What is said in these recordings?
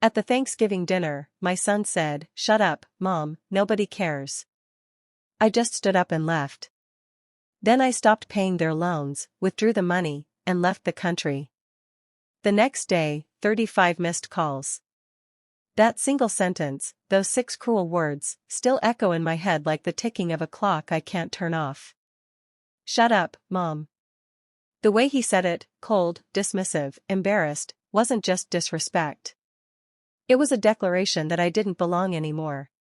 At the Thanksgiving dinner, my son said, "Shut up, Mom, nobody cares." I just stood up and left. Then I stopped paying their loans, withdrew the money, and left the country. The next day, 35 missed calls. That single sentence, those 6 cruel words, still echo in my head like the ticking of a clock I can't turn off. "Shut up, Mom." The way he said it, cold, dismissive, embarrassed, wasn't just disrespect. It was a declaration that I didn't belong anymore.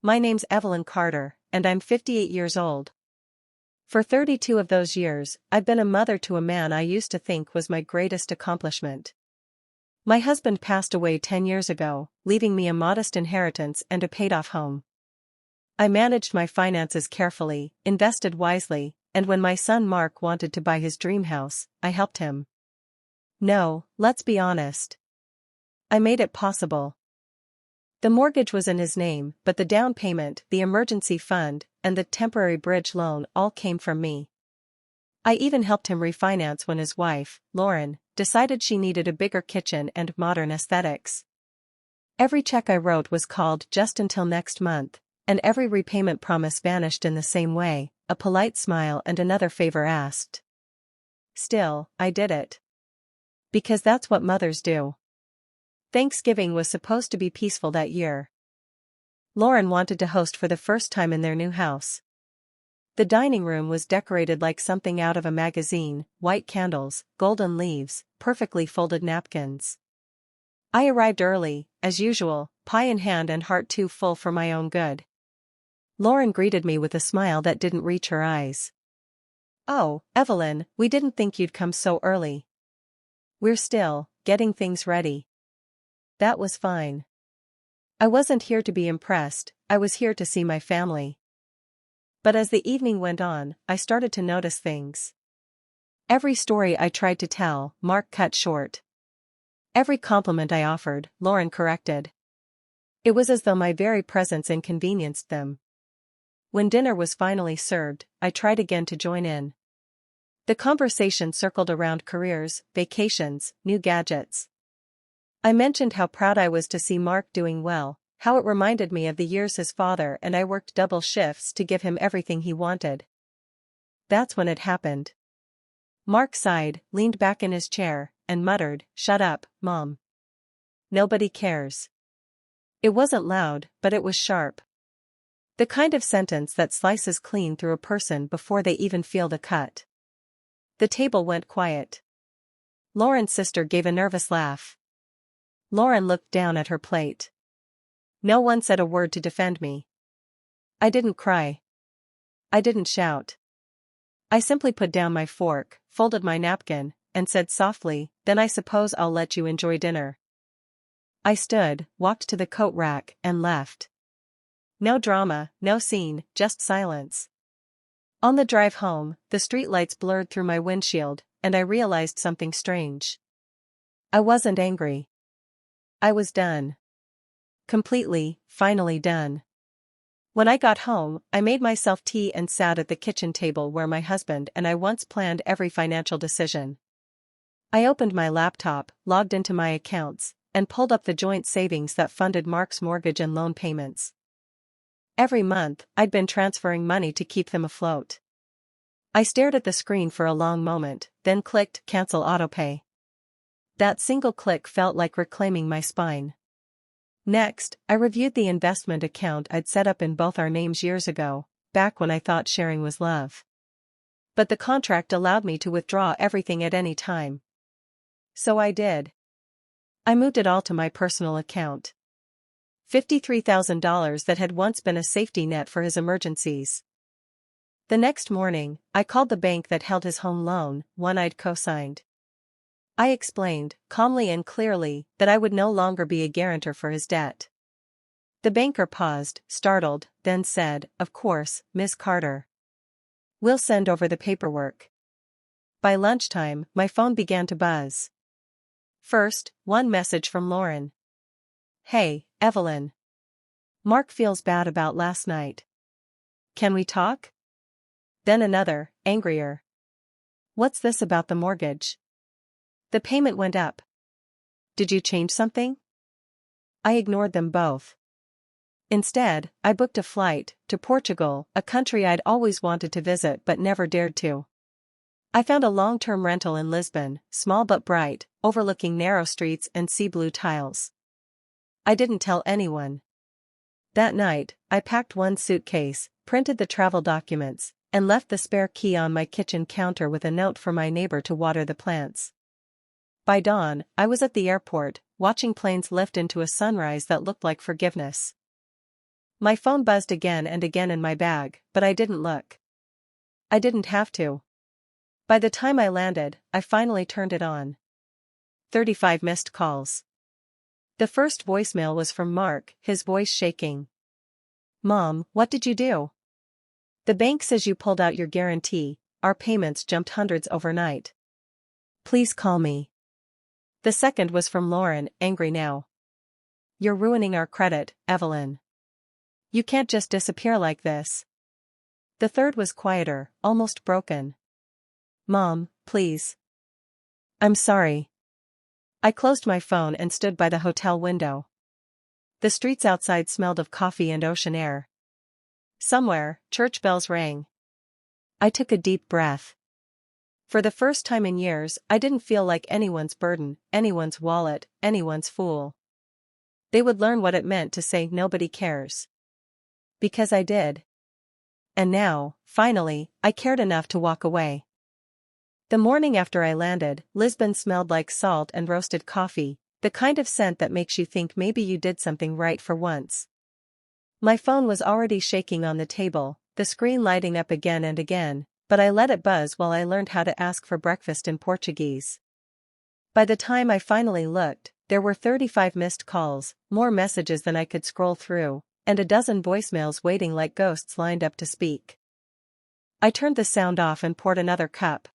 My name's Evelyn Carter, and I'm 58 years old. For 32 of those years, I've been a mother to a man I used to think was my greatest accomplishment. My husband passed away 10 years ago, leaving me a modest inheritance and a paid-off home. I managed my finances carefully, invested wisely, and when my son Mark wanted to buy his dream house, I helped him. No, let's be honest. I made it possible. The mortgage was in his name, but the down payment, the emergency fund, and the temporary bridge loan all came from me. I even helped him refinance when his wife, Lauren, decided she needed a bigger kitchen and modern aesthetics. Every check I wrote was called "just until next month," and every repayment promise vanished in the same way, a polite smile and another favor asked. Still, I did it. Because that's what mothers do. Thanksgiving was supposed to be peaceful that year. Lauren wanted to host for the first time in their new house. The dining room was decorated like something out of a magazine, white candles, golden leaves, perfectly folded napkins. I arrived early, as usual, pie in hand and heart too full for my own good. Lauren greeted me with a smile that didn't reach her eyes. "Oh, Evelyn, we didn't think you'd come so early. We're still getting things ready." That was fine. I wasn't here to be impressed, I was here to see my family. But as the evening went on, I started to notice things. Every story I tried to tell, Mark cut short. Every compliment I offered, Lauren corrected. It was as though my very presence inconvenienced them. When dinner was finally served, I tried again to join in. The conversation circled around careers, vacations, new gadgets. I mentioned how proud I was to see Mark doing well, how it reminded me of the years his father and I worked double shifts to give him everything he wanted. That's when it happened. Mark sighed, leaned back in his chair, and muttered, "Shut up, Mom. Nobody cares." It wasn't loud, but it was sharp. The kind of sentence that slices clean through a person before they even feel the cut. The table went quiet. Lauren's sister gave a nervous laugh. Lauren looked down at her plate. No one said a word to defend me. I didn't cry. I didn't shout. I simply put down my fork, folded my napkin, and said softly, "Then I suppose I'll let you enjoy dinner." I stood, walked to the coat rack, and left. No drama, no scene, just silence. On the drive home, the streetlights blurred through my windshield, and I realized something strange. I wasn't angry. I was done. Completely, finally done. When I got home, I made myself tea and sat at the kitchen table where my husband and I once planned every financial decision. I opened my laptop, logged into my accounts, and pulled up the joint savings that funded Mark's mortgage and loan payments. Every month, I'd been transferring money to keep them afloat. I stared at the screen for a long moment, then clicked "Cancel Autopay." That single click felt like reclaiming my spine. Next, I reviewed the investment account I'd set up in both our names years ago, back when I thought sharing was love. But the contract allowed me to withdraw everything at any time. So I did. I moved it all to my personal account. $53,000 that had once been a safety net for his emergencies. The next morning, I called the bank that held his home loan, one I'd co-signed. I explained, calmly and clearly, that I would no longer be a guarantor for his debt. The banker paused, startled, then said, "Of course, Miss Carter. We'll send over the paperwork." By lunchtime, my phone began to buzz. First, one message from Lauren. "Hey, Evelyn. Mark feels bad about last night. Can we talk?" Then another, angrier. "What's this about the mortgage? The payment went up. Did you change something?" I ignored them both. Instead, I booked a flight to Portugal, a country I'd always wanted to visit but never dared to. I found a long-term rental in Lisbon, small but bright, overlooking narrow streets and sea-blue tiles. I didn't tell anyone. That night, I packed one suitcase, printed the travel documents, and left the spare key on my kitchen counter with a note for my neighbor to water the plants. By dawn, I was at the airport, watching planes lift into a sunrise that looked like forgiveness. My phone buzzed again and again in my bag, but I didn't look. I didn't have to. By the time I landed, I finally turned it on. 35 missed calls. The first voicemail was from Mark, his voice shaking. "Mom, what did you do? The bank says you pulled out your guarantee, our payments jumped hundreds overnight. Please call me." The second was from Lauren, angry now. "You're ruining our credit, Evelyn. You can't just disappear like this." The third was quieter, almost broken. "Mom, please. I'm sorry." I closed my phone and stood by the hotel window. The streets outside smelled of coffee and ocean air. Somewhere, church bells rang. I took a deep breath. For the first time in years, I didn't feel like anyone's burden, anyone's wallet, anyone's fool. They would learn what it meant to say nobody cares. Because I did. And now, finally, I cared enough to walk away. The morning after I landed, Lisbon smelled like salt and roasted coffee, the kind of scent that makes you think maybe you did something right for once. My phone was already shaking on the table, the screen lighting up again and again, but I let it buzz while I learned how to ask for breakfast in Portuguese. By the time I finally looked, there were 35 missed calls, more messages than I could scroll through, and a dozen voicemails waiting like ghosts lined up to speak. I turned the sound off and poured another cup.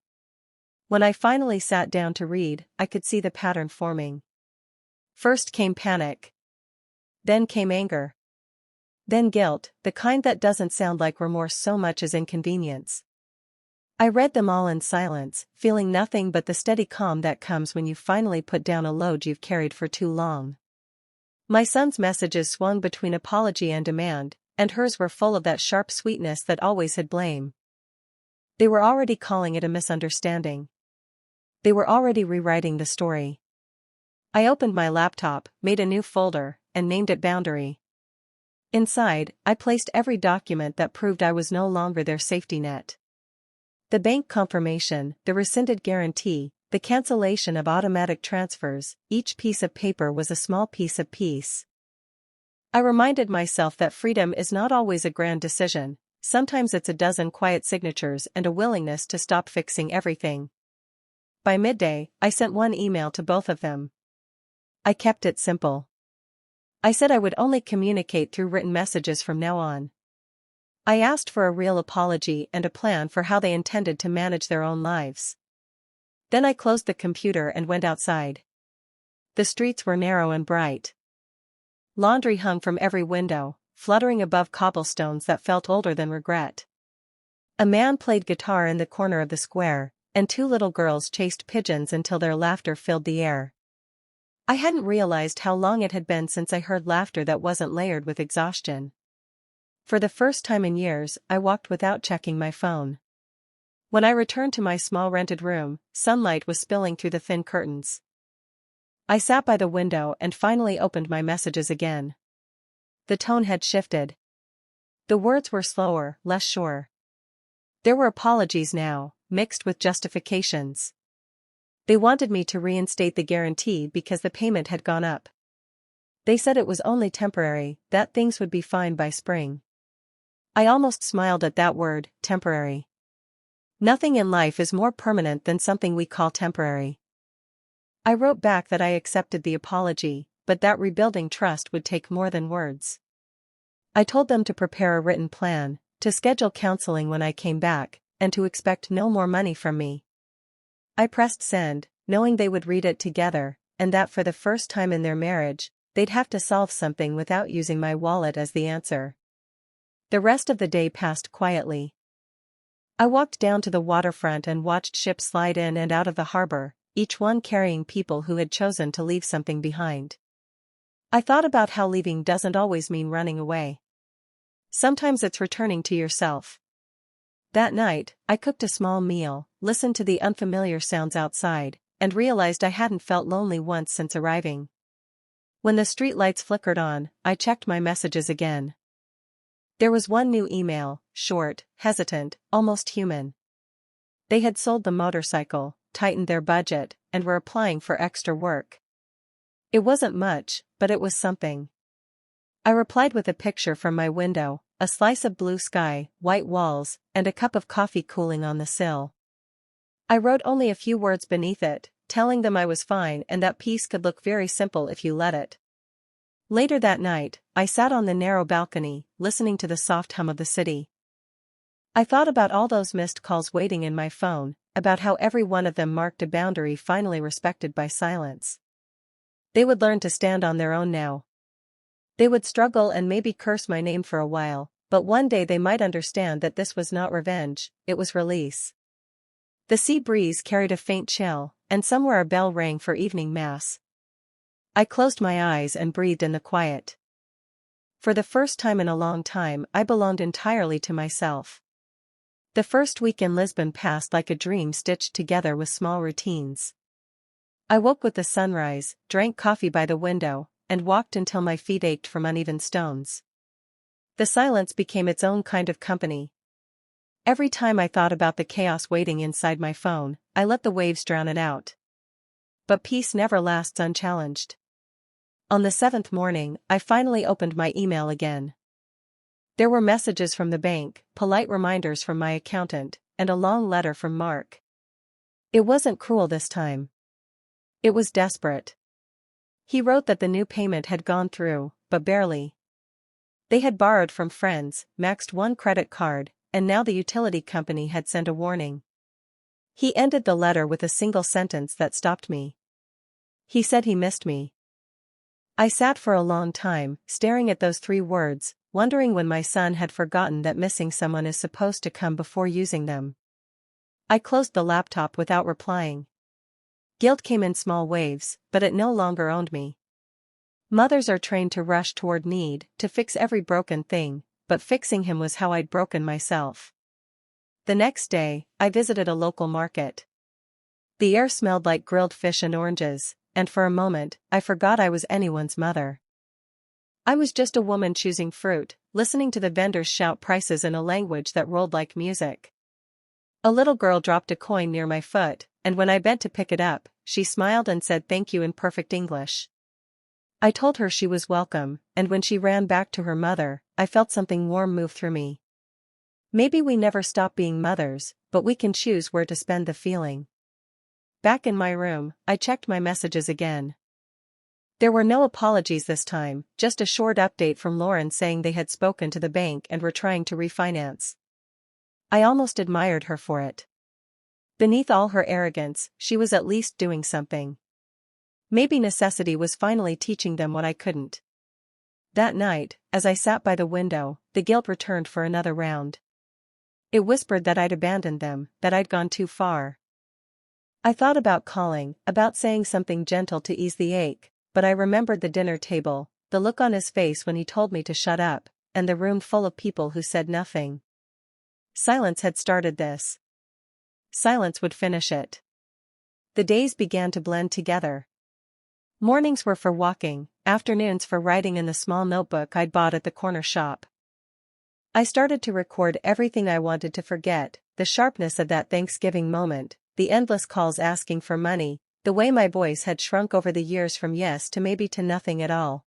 When I finally sat down to read, I could see the pattern forming. First came panic. Then came anger. Then guilt, the kind that doesn't sound like remorse so much as inconvenience. I read them all in silence, feeling nothing but the steady calm that comes when you finally put down a load you've carried for too long. My son's messages swung between apology and demand, and hers were full of that sharp sweetness that always had blame. They were already calling it a misunderstanding. They were already rewriting the story. I opened my laptop, made a new folder, and named it Boundary. Inside, I placed every document that proved I was no longer their safety net. The bank confirmation, the rescinded guarantee, the cancellation of automatic transfers, each piece of paper was a small piece of peace. I reminded myself that freedom is not always a grand decision, sometimes it's a dozen quiet signatures and a willingness to stop fixing everything. By midday, I sent one email to both of them. I kept it simple. I said I would only communicate through written messages from now on. I asked for a real apology and a plan for how they intended to manage their own lives. Then I closed the computer and went outside. The streets were narrow and bright. Laundry hung from every window, fluttering above cobblestones that felt older than regret. A man played guitar in the corner of the square, and two little girls chased pigeons until their laughter filled the air. I hadn't realized how long it had been since I heard laughter that wasn't layered with exhaustion. For the first time in years, I walked without checking my phone. When I returned to my small rented room, sunlight was spilling through the thin curtains. I sat by the window and finally opened my messages again. The tone had shifted. The words were slower, less sure. There were apologies now, mixed with justifications. They wanted me to reinstate the guarantee because the payment had gone up. They said it was only temporary, that things would be fine by spring. I almost smiled at that word, temporary. Nothing in life is more permanent than something we call temporary. I wrote back that I accepted the apology, but that rebuilding trust would take more than words. I told them to prepare a written plan, to schedule counseling when I came back, and to expect no more money from me. I pressed send, knowing they would read it together, and that for the first time in their marriage, they'd have to solve something without using my wallet as the answer. The rest of the day passed quietly. I walked down to the waterfront and watched ships slide in and out of the harbor, each one carrying people who had chosen to leave something behind. I thought about how leaving doesn't always mean running away. Sometimes it's returning to yourself. That night, I cooked a small meal, listened to the unfamiliar sounds outside, and realized I hadn't felt lonely once since arriving. When the street lights flickered on, I checked my messages again. There was one new email, short, hesitant, almost human. They had sold the motorcycle, tightened their budget, and were applying for extra work. It wasn't much, but it was something. I replied with a picture from my window, a slice of blue sky, white walls, and a cup of coffee cooling on the sill. I wrote only a few words beneath it, telling them I was fine and that peace could look very simple if you let it. Later that night, I sat on the narrow balcony, listening to the soft hum of the city. I thought about all those missed calls waiting in my phone, about how every one of them marked a boundary finally respected by silence. They would learn to stand on their own now. They would struggle and maybe curse my name for a while, but one day they might understand that this was not revenge, it was release. The sea breeze carried a faint chill, and somewhere a bell rang for evening mass. I closed my eyes and breathed in the quiet. For the first time in a long time, I belonged entirely to myself. The first week in Lisbon passed like a dream stitched together with small routines. I woke with the sunrise, drank coffee by the window, and walked until my feet ached from uneven stones. The silence became its own kind of company. Every time I thought about the chaos waiting inside my phone, I let the waves drown it out. But peace never lasts unchallenged. On the 7th morning, I finally opened my email again. There were messages from the bank, polite reminders from my accountant, and a long letter from Mark. It wasn't cruel this time. It was desperate. He wrote that the new payment had gone through, but barely. They had borrowed from friends, maxed one credit card, and now the utility company had sent a warning. He ended the letter with a single sentence that stopped me. He said he missed me. I sat for a long time, staring at those 3 words, wondering when my son had forgotten that missing someone is supposed to come before using them. I closed the laptop without replying. Guilt came in small waves, but it no longer owned me. Mothers are trained to rush toward need, to fix every broken thing, but fixing him was how I'd broken myself. The next day, I visited a local market. The air smelled like grilled fish and oranges, and for a moment, I forgot I was anyone's mother. I was just a woman choosing fruit, listening to the vendors shout prices in a language that rolled like music. A little girl dropped a coin near my foot, and when I bent to pick it up, she smiled and said thank you in perfect English. I told her she was welcome, and when she ran back to her mother, I felt something warm move through me. Maybe we never stop being mothers, but we can choose where to spend the feeling. Back in my room, I checked my messages again. There were no apologies this time, just a short update from Lauren saying they had spoken to the bank and were trying to refinance. I almost admired her for it. Beneath all her arrogance, she was at least doing something. Maybe necessity was finally teaching them what I couldn't. That night, as I sat by the window, the guilt returned for another round. It whispered that I'd abandoned them, that I'd gone too far. I thought about calling, about saying something gentle to ease the ache, but I remembered the dinner table, the look on his face when he told me to shut up, and the room full of people who said nothing. Silence had started this. Silence would finish it. The days began to blend together. Mornings were for walking, afternoons for writing in the small notebook I'd bought at the corner shop. I started to record everything I wanted to forget, the sharpness of that Thanksgiving moment, the endless calls asking for money, the way my voice had shrunk over the years from yes to maybe to nothing at all.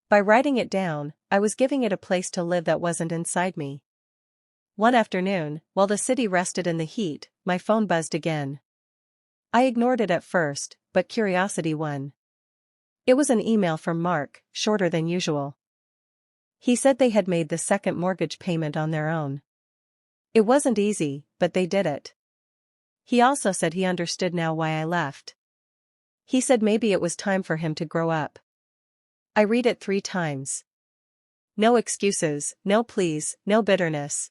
By writing it down, I was giving it a place to live that wasn't inside me. One afternoon, while the city rested in the heat, my phone buzzed again. I ignored it at first, but curiosity won. It was an email from Mark, shorter than usual. He said they had made the second mortgage payment on their own. It wasn't easy, but they did it. He also said he understood now why I left. He said maybe it was time for him to grow up. I read it 3 times. No excuses, no pleas, no bitterness.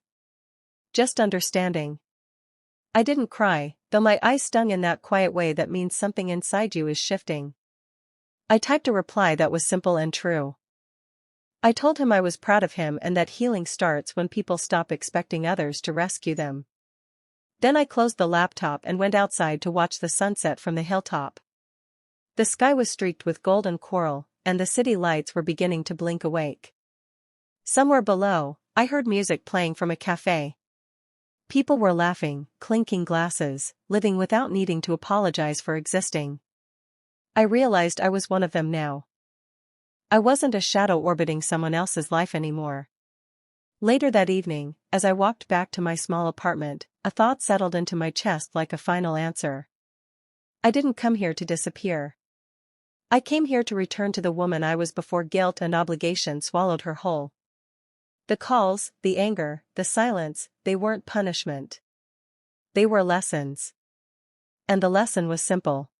Just understanding. I didn't cry, though my eyes stung in that quiet way that means something inside you is shifting. I typed a reply that was simple and true. I told him I was proud of him and that healing starts when people stop expecting others to rescue them. Then I closed the laptop and went outside to watch the sunset from the hilltop. The sky was streaked with golden coral, and the city lights were beginning to blink awake. Somewhere below, I heard music playing from a cafe. People were laughing, clinking glasses, living without needing to apologize for existing. I realized I was one of them now. I wasn't a shadow orbiting someone else's life anymore. Later that evening, as I walked back to my small apartment, a thought settled into my chest like a final answer. I didn't come here to disappear. I came here to return to the woman I was before guilt and obligation swallowed her whole. The calls, the anger, the silence, they weren't punishment. They were lessons. And the lesson was simple.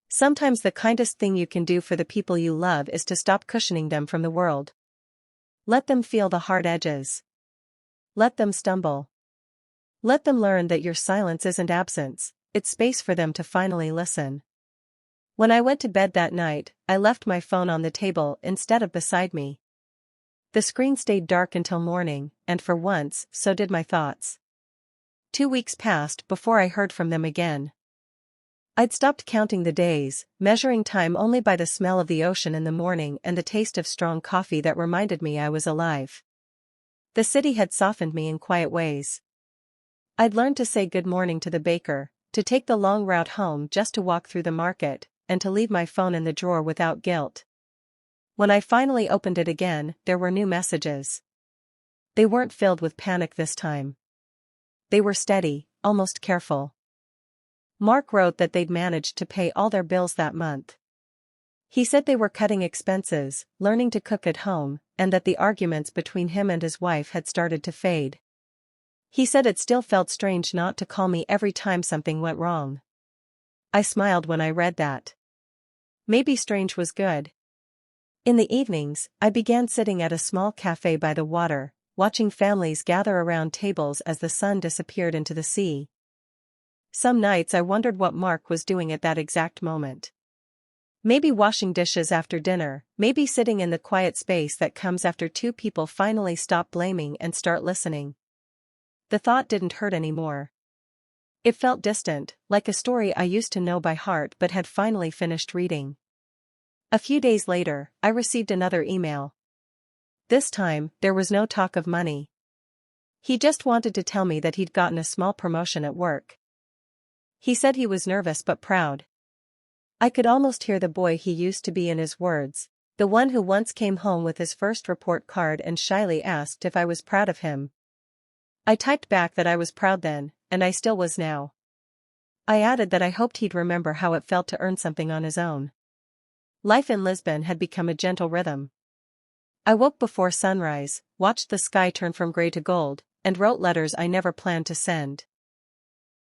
Sometimes the kindest thing you can do for the people you love is to stop cushioning them from the world. Let them feel the hard edges. Let them stumble. Let them learn that your silence isn't absence, it's space for them to finally listen. When I went to bed that night, I left my phone on the table instead of beside me. The screen stayed dark until morning, and for once, so did my thoughts. 2 weeks passed before I heard from them again. I'd stopped counting the days, measuring time only by the smell of the ocean in the morning and the taste of strong coffee that reminded me I was alive. The city had softened me in quiet ways. I'd learned to say good morning to the baker, to take the long route home just to walk through the market, and to leave my phone in the drawer without guilt. When I finally opened it again, there were new messages. They weren't filled with panic this time. They were steady, almost careful. Mark wrote that they'd managed to pay all their bills that month. He said they were cutting expenses, learning to cook at home, and that the arguments between him and his wife had started to fade. He said it still felt strange not to call me every time something went wrong. I smiled when I read that. Maybe strange was good. In the evenings, I began sitting at a small cafe by the water, watching families gather around tables as the sun disappeared into the sea. Some nights I wondered what Mark was doing at that exact moment. Maybe washing dishes after dinner, maybe sitting in the quiet space that comes after two people finally stop blaming and start listening. The thought didn't hurt anymore. It felt distant, like a story I used to know by heart but had finally finished reading. A few days later, I received another email. This time, there was no talk of money. He just wanted to tell me that he'd gotten a small promotion at work. He said he was nervous but proud. I could almost hear the boy he used to be in his words, the one who once came home with his first report card and shyly asked if I was proud of him. I typed back that I was proud then, and I still was now. I added that I hoped he'd remember how it felt to earn something on his own. Life in Lisbon had become a gentle rhythm. I woke before sunrise, watched the sky turn from gray to gold, and wrote letters I never planned to send.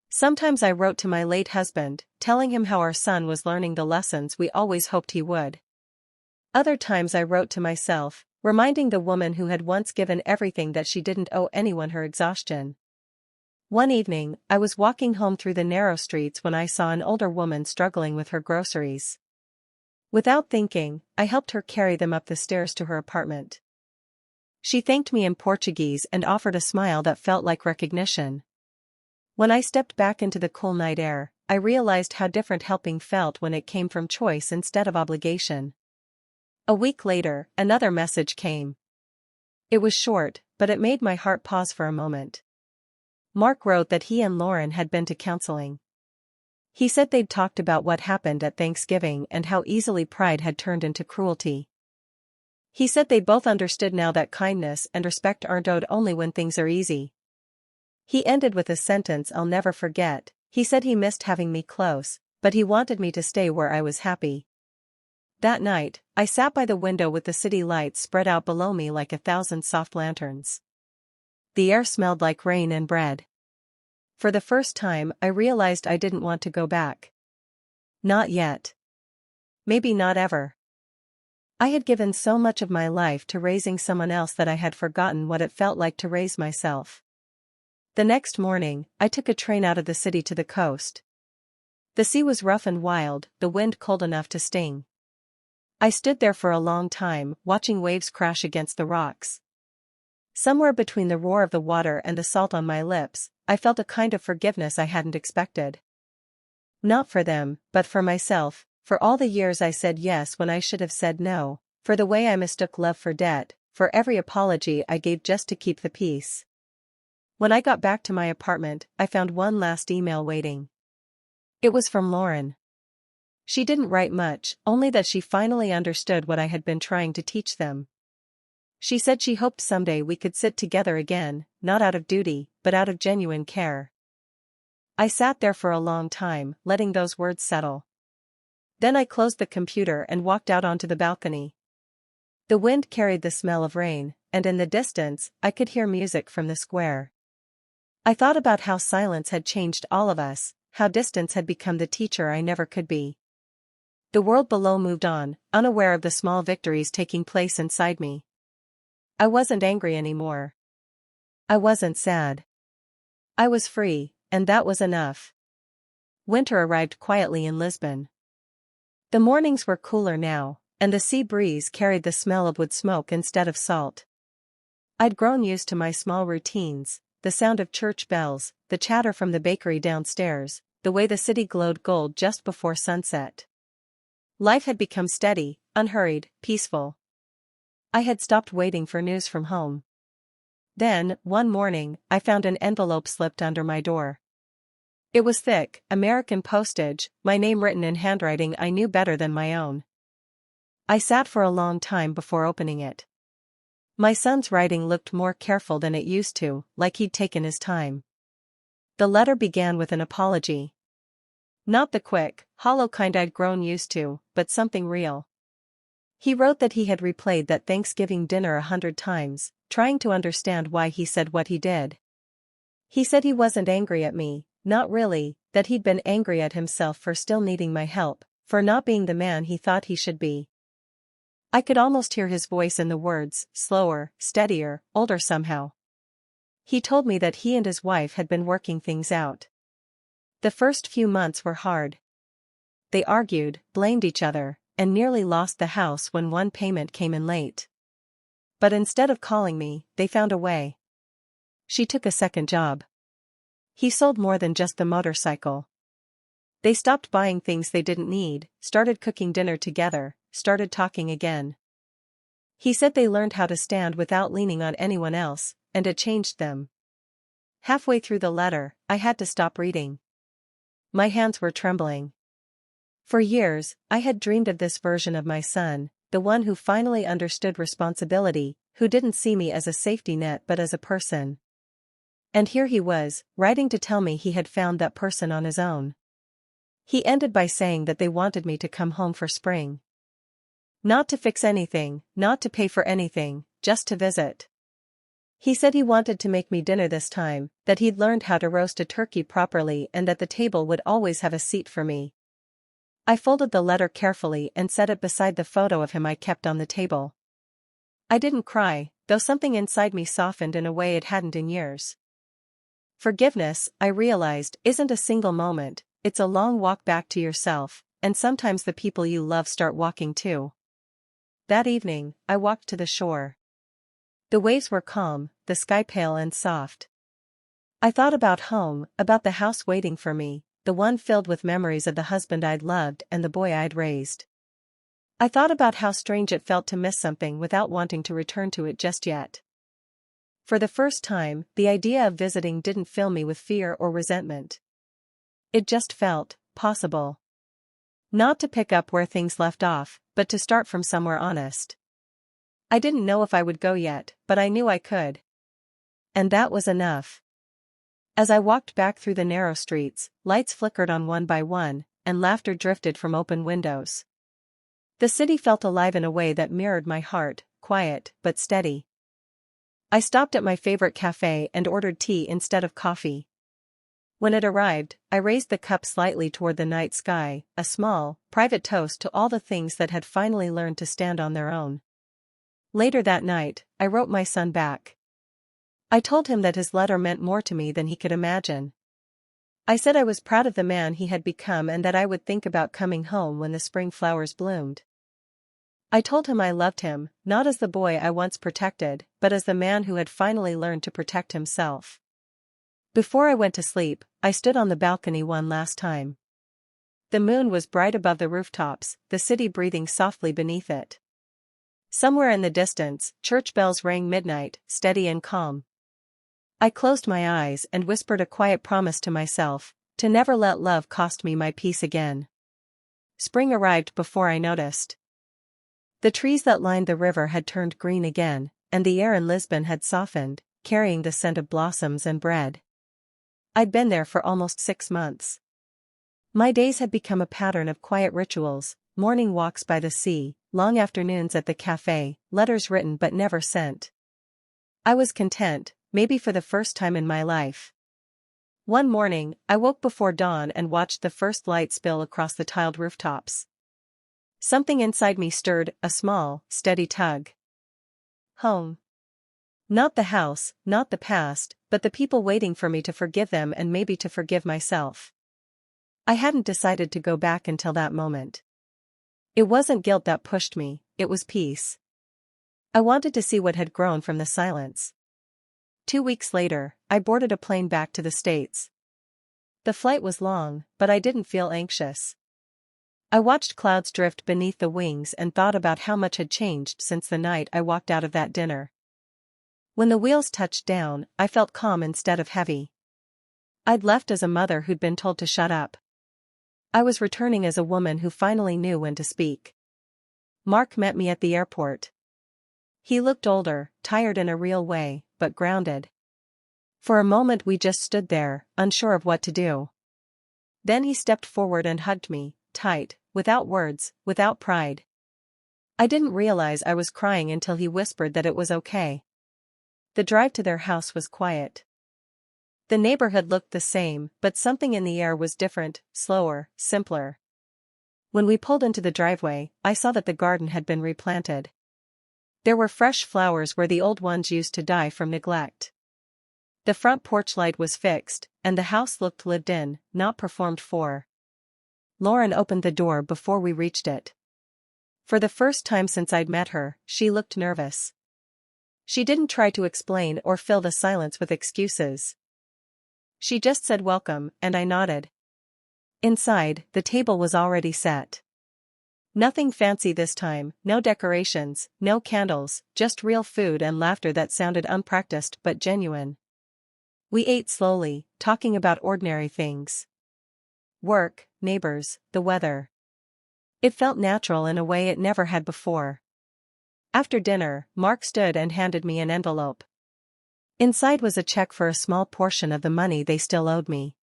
Sometimes I wrote to my late husband, telling him how our son was learning the lessons we always hoped he would. Other times I wrote to myself, reminding the woman who had once given everything that she didn't owe anyone her exhaustion. One evening, I was walking home through the narrow streets when I saw an older woman struggling with her groceries. Without thinking, I helped her carry them up the stairs to her apartment. She thanked me in Portuguese and offered a smile that felt like recognition. When I stepped back into the cool night air, I realized how different helping felt when it came from choice instead of obligation. A week later, another message came. It was short, but it made my heart pause for a moment. Mark wrote that he and Lauren had been to counseling. He said they'd talked about what happened at Thanksgiving and how easily pride had turned into cruelty. He said they both understood now that kindness and respect aren't owed only when things are easy. He ended with a sentence I'll never forget. He said he missed having me close, but he wanted me to stay where I was happy. That night, I sat by the window with the city lights spread out below me like 1,000 soft lanterns. The air smelled like rain and bread. For the first time, I realized I didn't want to go back. Not yet. Maybe not ever. I had given so much of my life to raising someone else that I had forgotten what it felt like to raise myself. The next morning, I took a train out of the city to the coast. The sea was rough and wild, the wind cold enough to sting. I stood there for a long time, watching waves crash against the rocks. Somewhere between the roar of the water and the salt on my lips, I felt a kind of forgiveness I hadn't expected. Not for them, but for myself, for all the years I said yes when I should have said no, for the way I mistook love for debt, for every apology I gave just to keep the peace. When I got back to my apartment, I found one last email waiting. It was from Lauren. She didn't write much, only that she finally understood what I had been trying to teach them. She said she hoped someday we could sit together again, not out of duty, but out of genuine care. I sat there for a long time, letting those words settle. Then I closed the computer and walked out onto the balcony. The wind carried the smell of rain, and in the distance, I could hear music from the square. I thought about how silence had changed all of us, how distance had become the teacher I never could be. The world below moved on, unaware of the small victories taking place inside me. I wasn't angry anymore. I wasn't sad. I was free, and that was enough. Winter arrived quietly in Lisbon. The mornings were cooler now, and the sea breeze carried the smell of wood smoke instead of salt. I'd grown used to my small routines, the sound of church bells, the chatter from the bakery downstairs, the way the city glowed gold just before sunset. Life had become steady, unhurried, peaceful. I had stopped waiting for news from home. Then, one morning, I found an envelope slipped under my door. It was thick, American postage, my name written in handwriting I knew better than my own. I sat for a long time before opening it. My son's writing looked more careful than it used to, like he'd taken his time. The letter began with an apology. Not the quick, hollow kind I'd grown used to, but something real. He wrote that he had replayed that Thanksgiving dinner 100 times, trying to understand why he said what he did. He said he wasn't angry at me, not really, that he'd been angry at himself for still needing my help, for not being the man he thought he should be. I could almost hear his voice in the words, slower, steadier, older somehow. He told me that he and his wife had been working things out. The first few months were hard. They argued, blamed each other, and nearly lost the house when one payment came in late. But instead of calling me, they found a way. She took a second job. He sold more than just the motorcycle. They stopped buying things they didn't need, started cooking dinner together, started talking again. He said they learned how to stand without leaning on anyone else, and it changed them. Halfway through the letter, I had to stop reading. My hands were trembling. For years, I had dreamed of this version of my son, the one who finally understood responsibility, who didn't see me as a safety net but as a person. And here he was, writing to tell me he had found that person on his own. He ended by saying that they wanted me to come home for spring. Not to fix anything, not to pay for anything, just to visit. He said he wanted to make me dinner this time, that he'd learned how to roast a turkey properly and that the table would always have a seat for me. I folded the letter carefully and set it beside the photo of him I kept on the table. I didn't cry, though something inside me softened in a way it hadn't in years. Forgiveness, I realized, isn't a single moment, it's a long walk back to yourself, and sometimes the people you love start walking too. That evening, I walked to the shore. The waves were calm, the sky pale and soft. I thought about home, about the house waiting for me, the one filled with memories of the husband I'd loved and the boy I'd raised. I thought about how strange it felt to miss something without wanting to return to it just yet. For the first time, the idea of visiting didn't fill me with fear or resentment. It just felt possible. Not to pick up where things left off, but to start from somewhere honest. I didn't know if I would go yet, but I knew I could. And that was enough. As I walked back through the narrow streets, lights flickered on one by one, and laughter drifted from open windows. The city felt alive in a way that mirrored my heart, quiet, but steady. I stopped at my favorite cafe and ordered tea instead of coffee. When it arrived, I raised the cup slightly toward the night sky, a small, private toast to all the things that had finally learned to stand on their own. Later that night, I wrote my son back. I told him that his letter meant more to me than he could imagine. I said I was proud of the man he had become and that I would think about coming home when the spring flowers bloomed. I told him I loved him, not as the boy I once protected, but as the man who had finally learned to protect himself. Before I went to sleep, I stood on the balcony one last time. The moon was bright above the rooftops, the city breathing softly beneath it. Somewhere in the distance, church bells rang midnight, steady and calm. I closed my eyes and whispered a quiet promise to myself, to never let love cost me my peace again. Spring arrived before I noticed. The trees that lined the river had turned green again, and the air in Lisbon had softened, carrying the scent of blossoms and bread. I'd been there for almost 6 months. My days had become a pattern of quiet rituals, morning walks by the sea, long afternoons at the cafe, letters written but never sent. I was content, maybe for the first time in my life. One morning, I woke before dawn and watched the first light spill across the tiled rooftops. Something inside me stirred, a small, steady tug. Home. Not the house, not the past, but the people waiting for me to forgive them and maybe to forgive myself. I hadn't decided to go back until that moment. It wasn't guilt that pushed me, it was peace. I wanted to see what had grown from the silence. 2 weeks later, I boarded a plane back to the States. The flight was long, but I didn't feel anxious. I watched clouds drift beneath the wings and thought about how much had changed since the night I walked out of that dinner. When the wheels touched down, I felt calm instead of heavy. I'd left as a mother who'd been told to shut up. I was returning as a woman who finally knew when to speak. Mark met me at the airport. He looked older, tired in a real way, but grounded. For a moment we just stood there, unsure of what to do. Then he stepped forward and hugged me, tight, without words, without pride. I didn't realize I was crying until he whispered that it was okay. The drive to their house was quiet. The neighborhood looked the same, but something in the air was different, slower, simpler. When we pulled into the driveway, I saw that the garden had been replanted. There were fresh flowers where the old ones used to die from neglect. The front porch light was fixed, and the house looked lived in, not performed for. Lauren opened the door before we reached it. For the first time since I'd met her, she looked nervous. She didn't try to explain or fill the silence with excuses. She just said welcome, and I nodded. Inside, the table was already set. Nothing fancy this time, no decorations, no candles, just real food and laughter that sounded unpracticed but genuine. We ate slowly, talking about ordinary things. Work, neighbors, the weather. It felt natural in a way it never had before. After dinner, Mark stood and handed me an envelope. Inside was a check for a small portion of the money they still owed me.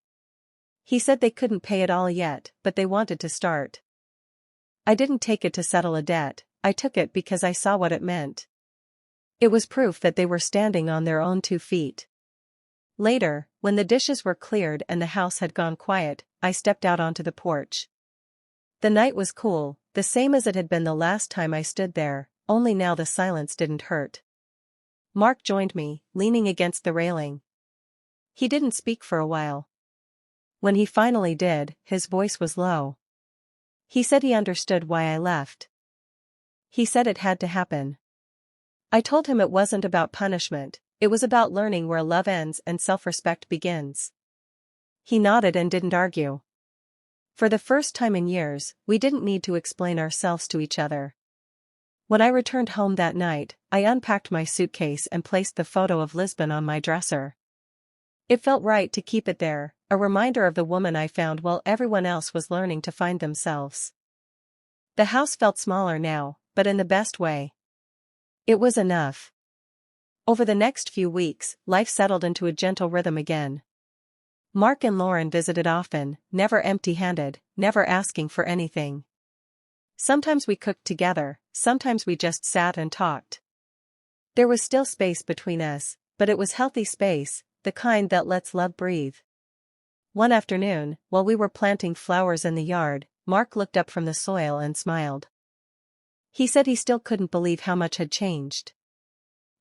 He said they couldn't pay it all yet, but they wanted to start. I didn't take it to settle a debt, I took it because I saw what it meant. It was proof that they were standing on their own 2 feet. Later, when the dishes were cleared and the house had gone quiet, I stepped out onto the porch. The night was cool, the same as it had been the last time I stood there, only now the silence didn't hurt. Mark joined me, leaning against the railing. He didn't speak for a while. When he finally did, his voice was low. He said he understood why I left. He said it had to happen. I told him it wasn't about punishment, it was about learning where love ends and self-respect begins. He nodded and didn't argue. For the first time in years, we didn't need to explain ourselves to each other. When I returned home that night, I unpacked my suitcase and placed the photo of Lisbon on my dresser. It felt right to keep it there, a reminder of the woman I found while everyone else was learning to find themselves. The house felt smaller now, but in the best way. It was enough. Over the next few weeks, life settled into a gentle rhythm again. Mark and Lauren visited often, never empty-handed, never asking for anything. Sometimes we cooked together, sometimes we just sat and talked. There was still space between us, but it was healthy space, the kind that lets love breathe. One afternoon, while we were planting flowers in the yard, Mark looked up from the soil and smiled. He said he still couldn't believe how much had changed.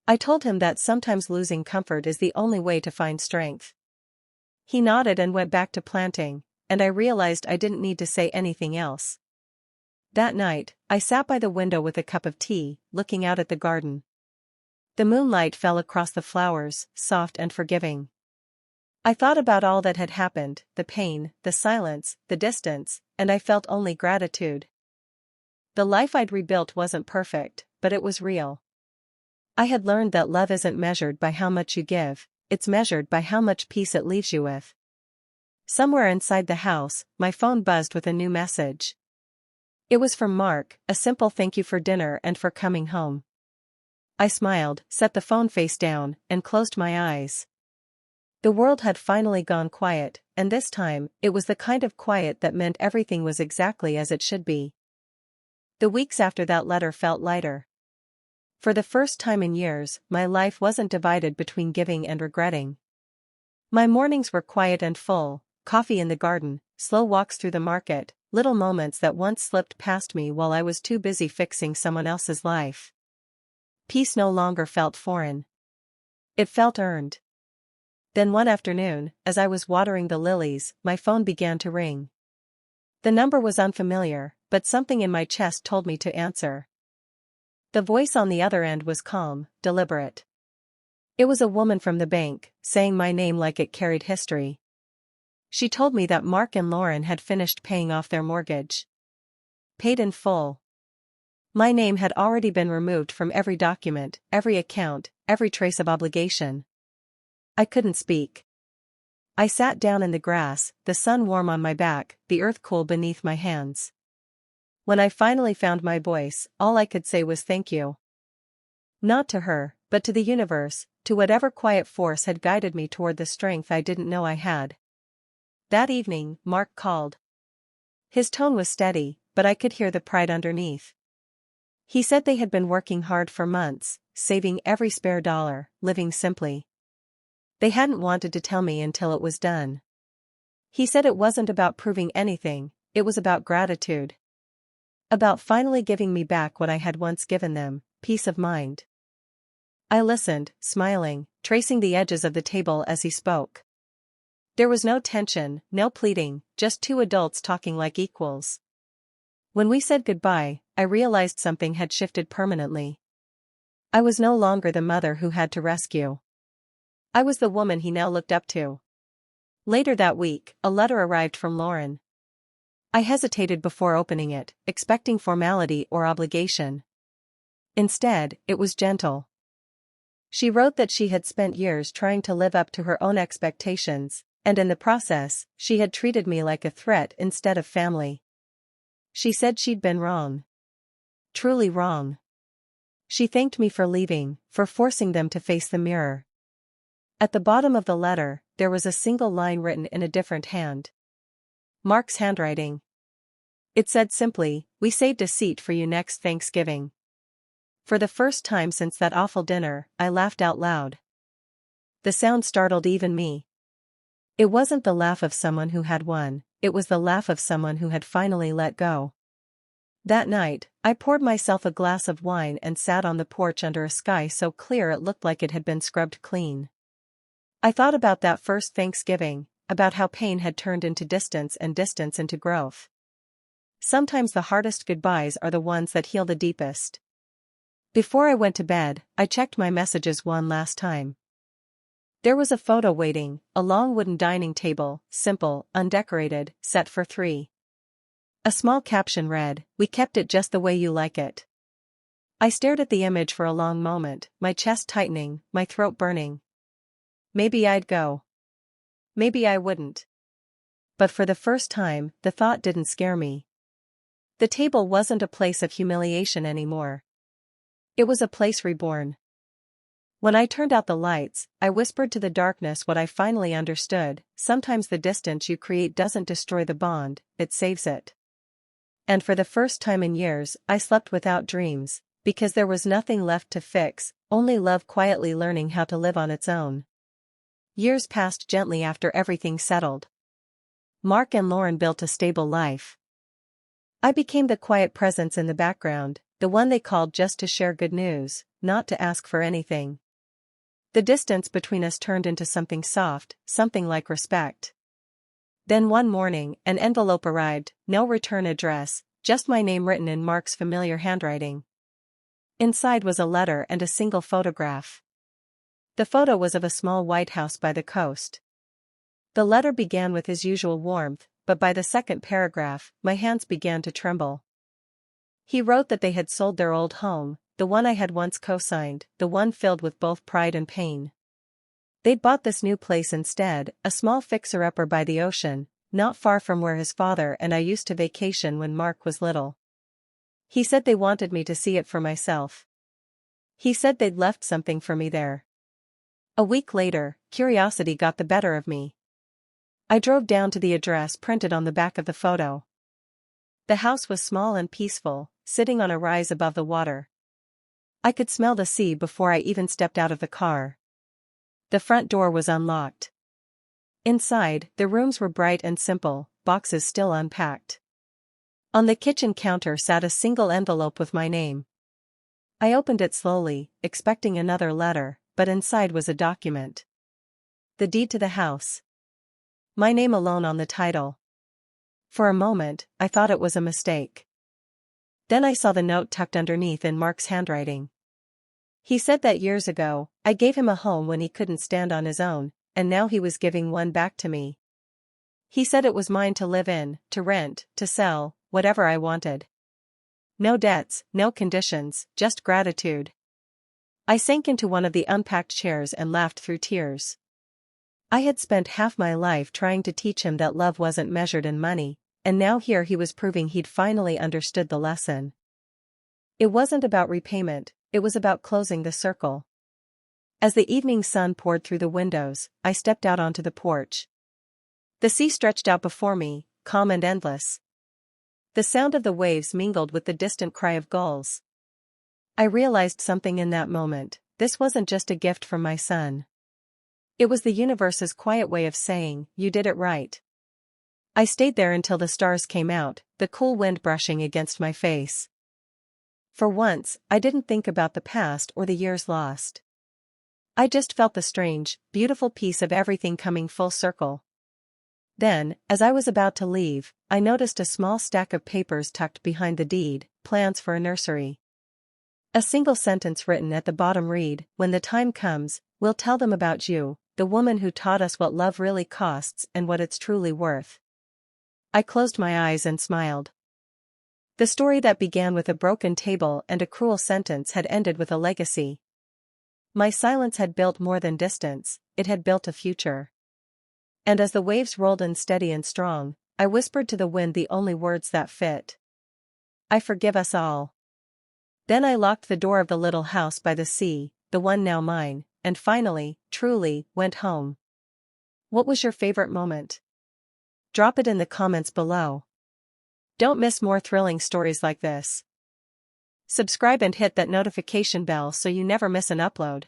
I told him that sometimes losing comfort is the only way to find strength. He nodded and went back to planting, and I realized I didn't need to say anything else. That night, I sat by the window with a cup of tea, looking out at the garden. The moonlight fell across the flowers, soft and forgiving. I thought about all that had happened, the pain, the silence, the distance, and I felt only gratitude. The life I'd rebuilt wasn't perfect, but it was real. I had learned that love isn't measured by how much you give, it's measured by how much peace it leaves you with. Somewhere inside the house, my phone buzzed with a new message. It was from Mark, a simple thank you for dinner and for coming home. I smiled, set the phone face down, and closed my eyes. The world had finally gone quiet, and this time, it was the kind of quiet that meant everything was exactly as it should be. The weeks after that letter felt lighter. For the first time in years, my life wasn't divided between giving and regretting. My mornings were quiet and full, coffee in the garden, slow walks through the market, little moments that once slipped past me while I was too busy fixing someone else's life. Peace no longer felt foreign. It felt earned. Then one afternoon, as I was watering the lilies, my phone began to ring. The number was unfamiliar, but something in my chest told me to answer. The voice on the other end was calm, deliberate. It was a woman from the bank, saying my name like it carried history. She told me that Mark and Lauren had finished paying off their mortgage. Paid in full. My name had already been removed from every document, every account, every trace of obligation. I couldn't speak. I sat down in the grass, the sun warm on my back, the earth cool beneath my hands. When I finally found my voice, all I could say was thank you. Not to her, but to the universe, to whatever quiet force had guided me toward the strength I didn't know I had. That evening, Mark called. His tone was steady, but I could hear the pride underneath. He said they had been working hard for months, saving every spare dollar, living simply. They hadn't wanted to tell me until it was done. He said it wasn't about proving anything, it was about gratitude. About finally giving me back what I had once given them, peace of mind. I listened, smiling, tracing the edges of the table as he spoke. There was no tension, no pleading, just two adults talking like equals. When we said goodbye, I realized something had shifted permanently. I was no longer the mother who had to rescue. I was the woman he now looked up to. Later that week, a letter arrived from Lauren. I hesitated before opening it, expecting formality or obligation. Instead, it was gentle. She wrote that she had spent years trying to live up to her own expectations, and in the process, she had treated me like a threat instead of family. She said she'd been wrong. Truly wrong. She thanked me for leaving, for forcing them to face the mirror. At the bottom of the letter, there was a single line written in a different hand. Mark's handwriting. It said simply, "We saved a seat for you next Thanksgiving." For the first time since that awful dinner, I laughed out loud. The sound startled even me. It wasn't the laugh of someone who had won, it was the laugh of someone who had finally let go. That night, I poured myself a glass of wine and sat on the porch under a sky so clear it looked like it had been scrubbed clean. I thought about that first Thanksgiving, about how pain had turned into distance and distance into growth. Sometimes the hardest goodbyes are the ones that heal the deepest. Before I went to bed, I checked my messages one last time. There was a photo waiting, a long wooden dining table, simple, undecorated, set for 3. A small caption read, "We kept it just the way you like it." I stared at the image for a long moment, my chest tightening, my throat burning. Maybe I'd go. Maybe I wouldn't. But for the first time, the thought didn't scare me. The table wasn't a place of humiliation anymore. It was a place reborn. When I turned out the lights, I whispered to the darkness what I finally understood: sometimes the distance you create doesn't destroy the bond, it saves it. And for the first time in years, I slept without dreams, because there was nothing left to fix, only love quietly learning how to live on its own. Years passed gently after everything settled. Mark and Lauren built a stable life. I became the quiet presence in the background, the one they called just to share good news, not to ask for anything. The distance between us turned into something soft, something like respect. Then one morning, an envelope arrived, no return address, just my name written in Mark's familiar handwriting. Inside was a letter and a single photograph. The photo was of a small white house by the coast. The letter began with his usual warmth, but by the second paragraph, my hands began to tremble. He wrote that they had sold their old home, the one I had once co-signed, the one filled with both pride and pain. They'd bought this new place instead, a small fixer-upper by the ocean, not far from where his father and I used to vacation when Mark was little. He said they wanted me to see it for myself. He said they'd left something for me there. A week later, curiosity got the better of me. I drove down to the address printed on the back of the photo. The house was small and peaceful, sitting on a rise above the water. I could smell the sea before I even stepped out of the car. The front door was unlocked. Inside, the rooms were bright and simple, boxes still unpacked. On the kitchen counter sat a single envelope with my name. I opened it slowly, expecting another letter, but inside was a document. The deed to the house. My name alone on the title. For a moment, I thought it was a mistake. Then I saw the note tucked underneath in Mark's handwriting. He said that years ago, I gave him a home when he couldn't stand on his own, and now he was giving one back to me. He said it was mine to live in, to rent, to sell, whatever I wanted. No debts, no conditions, just gratitude. I sank into one of the unpacked chairs and laughed through tears. I had spent half my life trying to teach him that love wasn't measured in money, and now here he was proving he'd finally understood the lesson. It wasn't about repayment, it was about closing the circle. As the evening sun poured through the windows, I stepped out onto the porch. The sea stretched out before me, calm and endless. The sound of the waves mingled with the distant cry of gulls. I realized something in that moment: this wasn't just a gift from my son. It was the universe's quiet way of saying, "You did it right." I stayed there until the stars came out, the cool wind brushing against my face. For once, I didn't think about the past or the years lost. I just felt the strange, beautiful peace of everything coming full circle. Then, as I was about to leave, I noticed a small stack of papers tucked behind the deed, plans for a nursery. A single sentence written at the bottom read, "When the time comes, we'll tell them about you, the woman who taught us what love really costs and what it's truly worth." I closed my eyes and smiled. The story that began with a broken table and a cruel sentence had ended with a legacy. My silence had built more than distance, it had built a future. And as the waves rolled in steady and strong, I whispered to the wind the only words that fit. "I forgive us all." Then I locked the door of the little house by the sea, the one now mine, and finally, truly, went home. What was your favorite moment? Drop it in the comments below. Don't miss more thrilling stories like this. Subscribe and hit that notification bell so you never miss an upload.